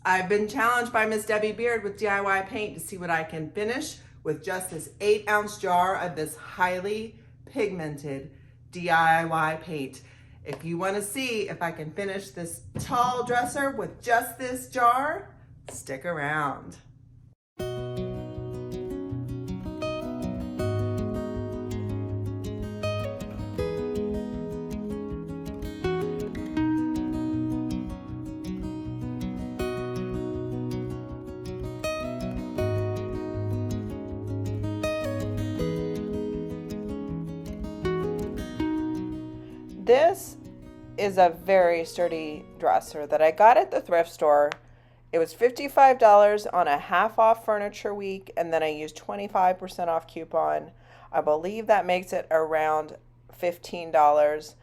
I've been challenged by Miss Debi Beard with DIY paint to see what I can finish with just this 8-ounce jar of this highly pigmented DIY paint. If you want to see if I can finish this tall dresser with just this jar, stick around. This is a very sturdy dresser that I got at the thrift store. It was $55 on a half off furniture week, and then I used 25% off coupon. I believe that makes it around $15.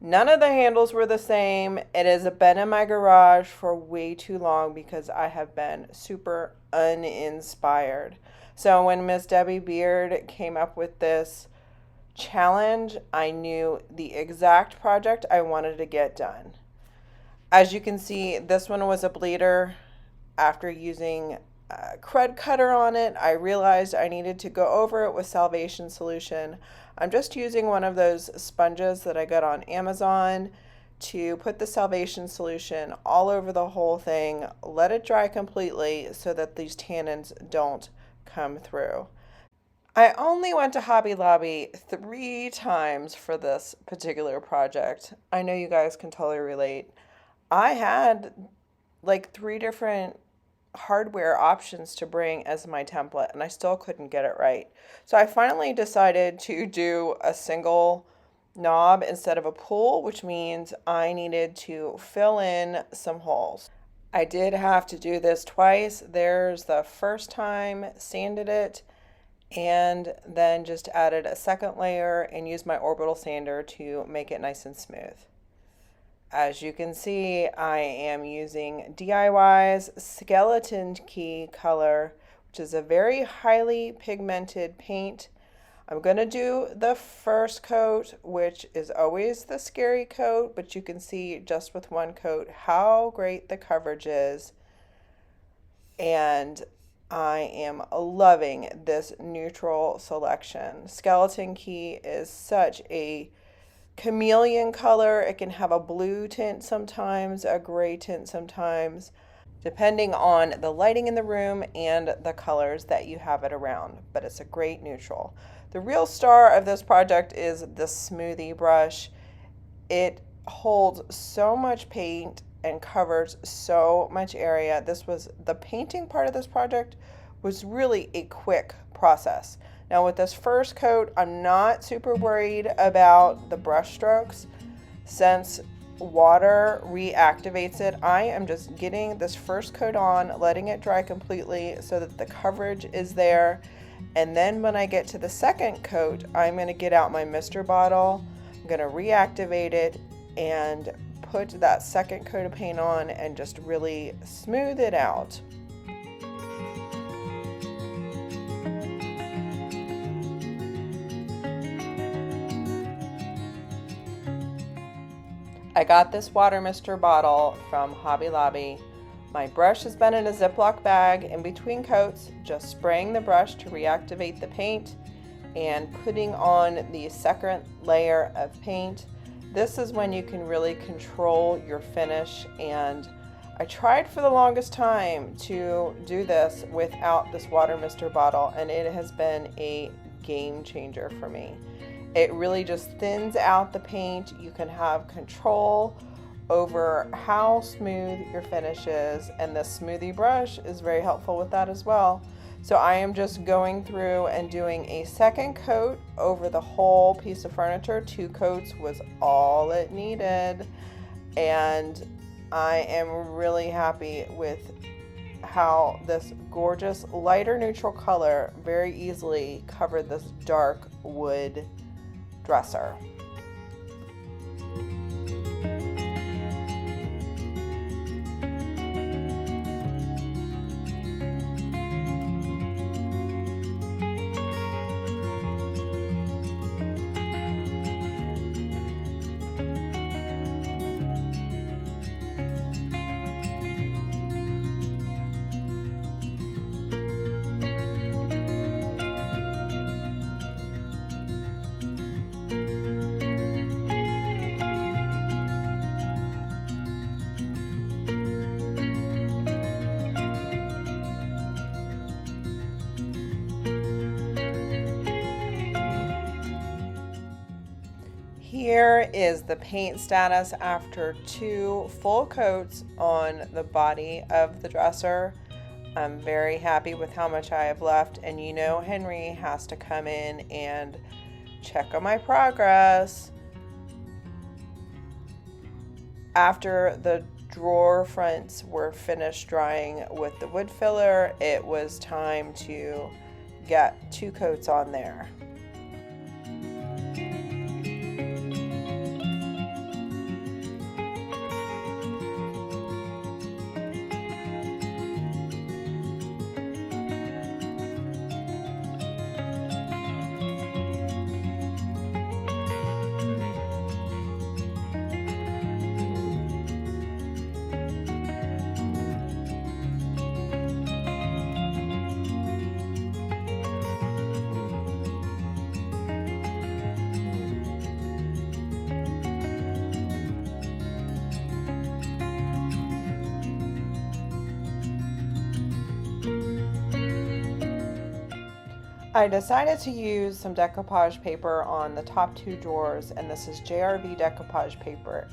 None of the handles were the same. It has been in my garage for way too long because I have been super uninspired. So when Miss Debi Beard came up with this challenge, I knew the exact project I wanted to get done. As you can see, this one was a bleeder. After using a crud cutter on it, I realized I needed to go over it with Salvation Solution. I'm just using one of those sponges that I got on Amazon to put the Salvation Solution all over the whole thing, let it dry completely so that these tannins don't come through. I only went to Hobby Lobby 3 times for this particular project. I know you guys can totally relate. I had like 3 different hardware options to bring as my template, and I still couldn't get it right. So I finally decided to do a single knob instead of a pull, which means I needed to fill in some holes. I did have to do this twice. There's the first time, sanded it, and then just added a second layer and used my orbital sander to make it nice and smooth. As you can see, I am using DIY's Skeleton Key color, which is a very highly pigmented paint. I'm going to do the first coat, which is always the scary coat, but you can see just with one coat how great the coverage is. And I am loving this neutral selection. Skeleton Key is such a chameleon color. It can have a blue tint sometimes, a gray tint sometimes, depending on the lighting in the room and the colors that you have it around, but it's a great neutral. The real star of this project is the Smoothie Brush. It holds so much paint and covers so much area. This was the painting part of this project was really a quick process. Now with this first coat, I'm not super worried about the brush strokes since water reactivates it. I am just getting this first coat on, letting it dry completely so that the coverage is there. And then when I get to the second coat, I'm going to get out my mister bottle. I'm going to reactivate it and put that second coat of paint on and just really smooth it out. I got this water mister bottle from Hobby Lobby. My brush has been in a Ziploc bag in between coats, just spraying the brush to reactivate the paint and putting on the second layer of paint. This is when you can really control your finish, and I tried for the longest time to do this without this water mister bottle, and it has been a game changer for me. It really just thins out the paint. You can have control over how smooth your finish is, and the Smoothie Brush is very helpful with that as well. So I am just going through and doing a second coat over the whole piece of furniture. 2 coats was all it needed, and I am really happy with how this gorgeous lighter neutral color very easily covered this dark wood dresser. is the paint status after 2 full coats on the body of the dresser. I'm very happy with how much I have left, and you know Henry has to come in and check on my progress. After the drawer fronts were finished drying with the wood filler, it was time to get 2 coats on there. I decided to use some decoupage paper on the top 2 drawers, and this is JRV decoupage paper,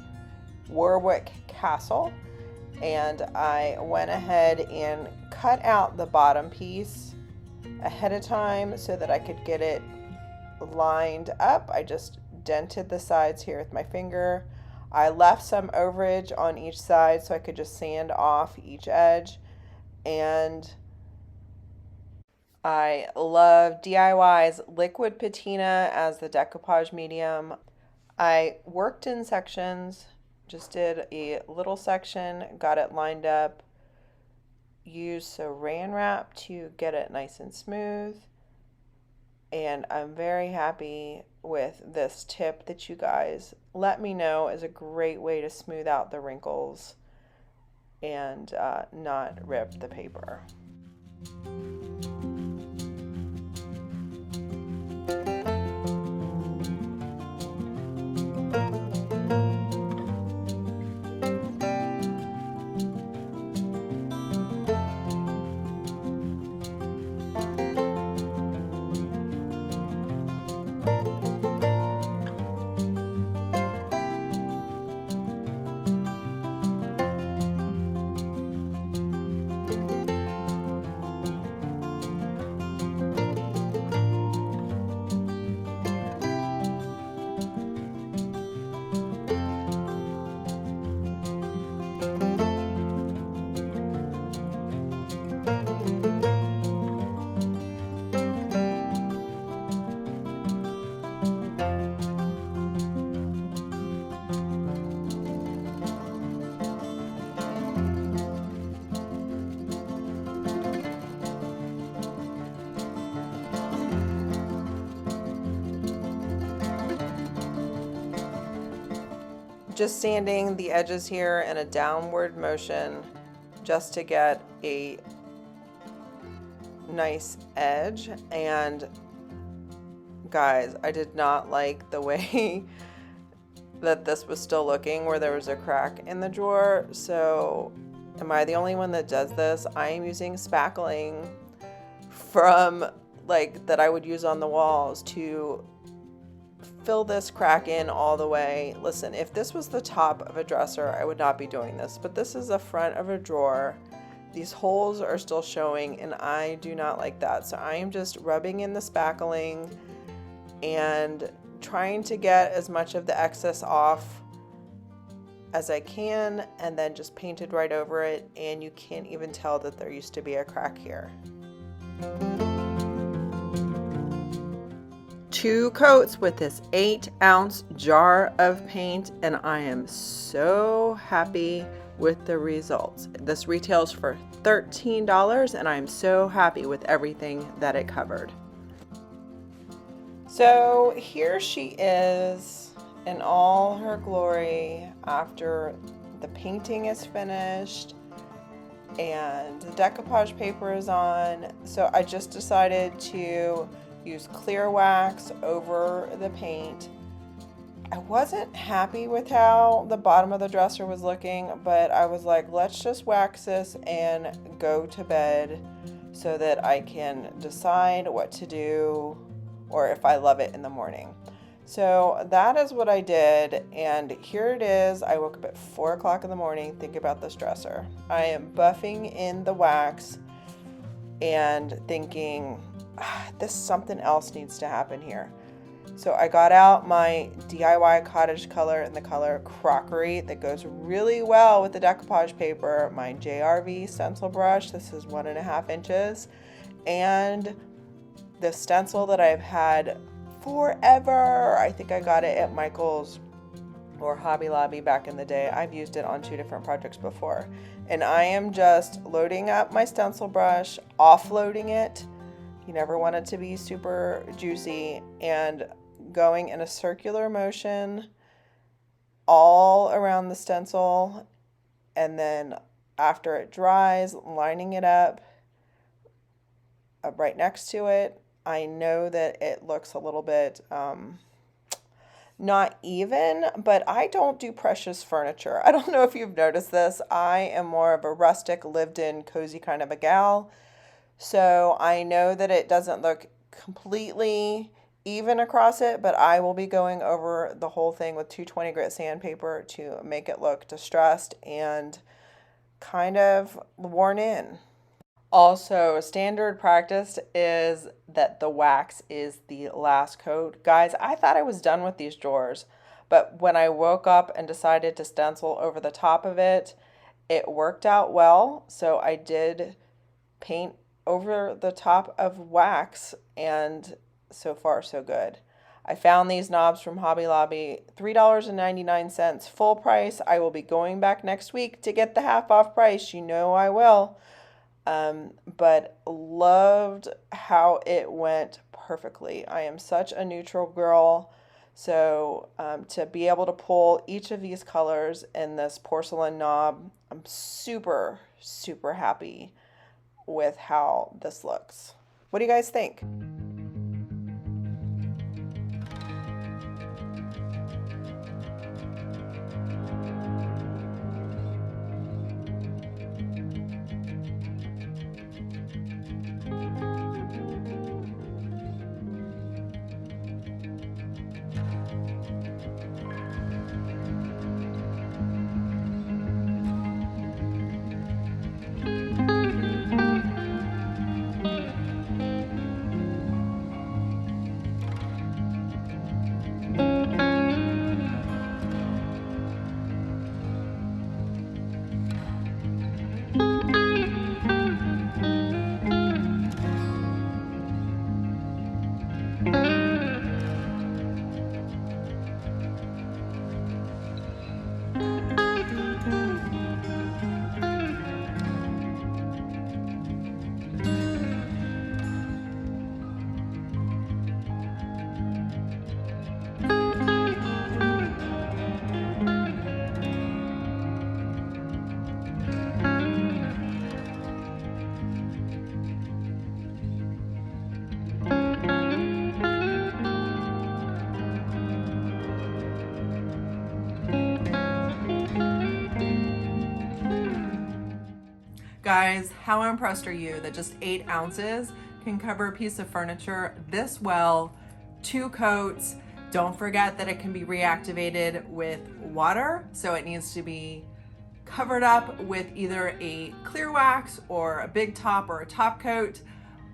Warwick Castle, and I went ahead and cut out the bottom piece ahead of time so that I could get it lined up. I just dented the sides here with my finger. I left some overage on each side so I could just sand off each edge, and I love DIY's Liquid Patina as the decoupage medium. I worked in sections, just did a little section, got it lined up, used Saran wrap to get it nice and smooth, and I'm very happy with this tip that you guys let me know is a great way to smooth out the wrinkles and not rip the paper. Just sanding the edges here in a downward motion just to get a nice edge. And guys, I did not like the way that this was still looking, where there was a crack in the drawer. So am I the only one that does this? I am using spackling from that I would use on the walls to fill this crack in all the way. Listen, if this was the top of a dresser, I would not be doing this, but this is the front of a drawer. These holes are still showing, and I do not like that. So I am just rubbing in the spackling and trying to get as much of the excess off as I can, and then just painted right over it, and you can't even tell that there used to be a crack here. 2 coats with this 8-ounce jar of paint, and I am so happy with the results. This retails for $13, and I'm so happy with everything that it covered. So here she is in all her glory after the painting is finished and the decoupage paper is on. So I just decided to use clear wax over the paint. I wasn't happy with how the bottom of the dresser was looking, but I was like, let's just wax this and go to bed so that I can decide what to do or if I love it in the morning. So that is what I did, and here it is. I woke up at 4 o'clock in the morning thinking about this dresser. I am buffing in the wax and thinking, this something else needs to happen here. So I got out my DIY cottage color in the color Crockery that goes really well with the decoupage paper, my JRV stencil brush, this is 1.5 inches, and the stencil that I've had forever. I think I got it at Michael's or Hobby Lobby back in the day. I've used it on 2 different projects before. And I am just loading up my stencil brush, offloading it. You never want it to be super juicy, and going in a circular motion all around the stencil, and then after it dries, lining it up right next to it. I know that it looks a little bit not even, but I don't do precious furniture. I don't know if you've noticed this. I am more of a rustic, lived-in, cozy kind of a gal. So I know that it doesn't look completely even across it, but I will be going over the whole thing with 220 grit sandpaper to make it look distressed and kind of worn in. Also, standard practice is that the wax is the last coat. Guys, I thought I was done with these drawers, but when I woke up and decided to stencil over the top of it, it worked out well. So I did paint over the top of wax, and so far so good. I found these knobs from Hobby Lobby, $3.99 full price. I will be going back next week to get the half off price. You know I will. But loved how it went perfectly. I am such a neutral girl, so to be able to pull each of these colors in this porcelain knob, I'm super, super happy with how this looks. What do you guys think? Guys, how impressed are you that just 8 ounces can cover a piece of furniture this well, 2 coats? Don't forget that it can be reactivated with water, so it needs to be covered up with either a clear wax or a big top or a top coat.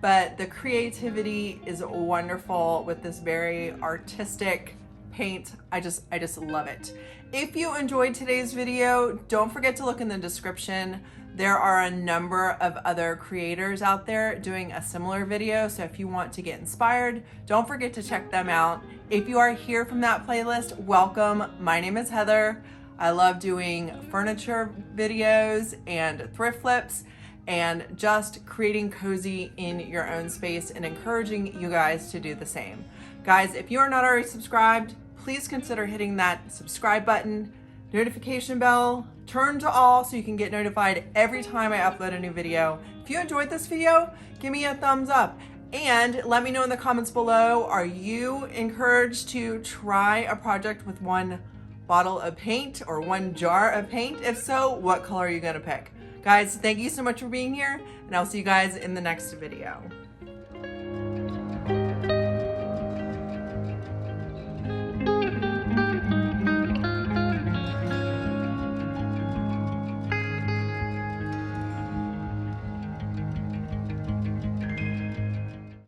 But the creativity is wonderful with this very artistic paint. I just love it. If you enjoyed today's video, don't forget to look in the description. There are a number of other creators out there doing a similar video, so if you want to get inspired, don't forget to check them out. If you are here from that playlist, welcome. My name is Heather. I love doing furniture videos and thrift flips and just creating cozy in your own space and encouraging you guys to do the same. Guys, if you are not already subscribed, please consider hitting that subscribe button, notification bell, turn to all so you can get notified every time I upload a new video. If you enjoyed this video, give me a thumbs up and let me know in the comments below, are you encouraged to try a project with 1 bottle of paint or 1 jar of paint? If so, what color are you gonna pick? Guys, thank you so much for being here, and I'll see you guys in the next video.